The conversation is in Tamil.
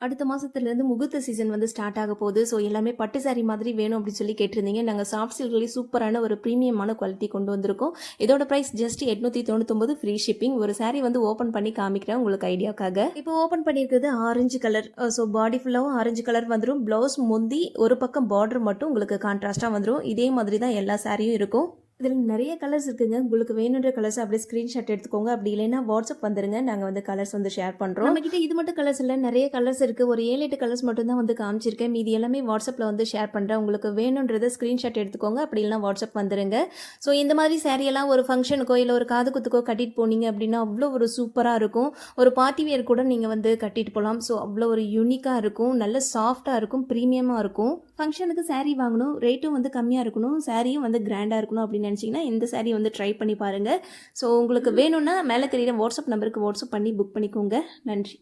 அடுத்த மாசத்துலேருந்து முகூர்த்த சீசன் வந்து ஸ்டார்ட் ஆக போகுது. ஸோ எல்லாமே பட்டு சாரி மாதிரி வேணும் அப்படின்னு சொல்லி கேட்டிருந்தீங்க. நாங்கள் சாஃப்ட் சில்க்லேயே சூப்பரான ஒரு ப்ரீமியமான குவாலிட்டி கொண்டு வந்திருக்கோம். இதோட ப்ரைஸ் ஜஸ்ட் 899 ஃப்ரீ ஷிப்பிங். ஒரு சாரி வந்து ஓப்பன் பண்ணி காமிக்கிறேன் உங்களுக்கு ஐடியாக்காக. இப்போ ஓப்பன் பண்ணியிருக்கிறது ஆரஞ்சு கலர். ஸோ பாடி ஃபுல்லாகவும் ஆரஞ்சு கலர் வந்துடும். ப்ளவுஸ் முந்தி ஒரு பக்கம் பார்டர் மட்டும் உங்களுக்கு கான்ட்ராஸ்ட்டாக வந்துடும். இதே மாதிரி தான் எல்லா சாரியும் இருக்கும். இதில் நிறைய கலர்ஸ் இருக்குங்க. உங்களுக்கு வேணுன்ற கலர்ஸ் அப்படியே ஸ்க்ரீன்ஷாட் எடுத்துக்கோங்க. அப்படி இல்லைன்னா வாட்ஸ்அப் வந்துருங்க. நாங்கள் வந்து கலர்ஸ் வந்து ஷேர் பண்ணுறோம். நம்மக்கிட்ட இது மட்டும் கலர்ஸ் இல்லை, நிறைய கலர்ஸ் இருக்குது. ஒரு 7-8 கலர்ஸ் மட்டும் தான் வந்து காமிச்சிருக்கேன். மீதி எல்லாமே வாட்ஸ்அப்பில் வந்து ஷேர் பண்ணுறேன். உங்களுக்கு வேணுன்றதை ஸ்க்ரீன்ஷாட் எடுத்துக்கோங்க. அப்படி இல்லைனா வாட்ஸ்அப் வந்துருங்க. ஸோ இந்த மாதிரி சாரியெல்லாம் ஒரு ஃபங்க்ஷனுக்கோ இல்லை ஒரு காது குத்துக்கோ கட்டிட்டு போனீங்க அப்படின்னா அவ்வளோ ஒரு சூப்பராக இருக்கும். ஒரு பார்ட்டி வேர் கூட நீங்கள் வந்து கட்டிட்டு போகலாம். ஸோ அவ்வளோ ஒரு யூனிக்காக இருக்கும், நல்ல சாஃப்டாக இருக்கும், ப்ரீமியமாக இருக்கும். ஃபங்க்ஷனுக்கு சாரீ வாங்கணும், ரேட்டும் வந்து கம்மியாக இருக்கணும், சாரியும் வந்து கிராண்டாக இருக்கணும் அப்படின்னு நினச்சிங்கன்னா இந்த சாரீ வந்து ட்ரை பண்ணி பாருங்கள். ஸோ உங்களுக்கு வேணும்னா மேலே தெரியுற வாட்ஸ்அப் நம்பருக்கு வாட்ஸ்அப் பண்ணி புக் பண்ணிக்கோங்க. நன்றி.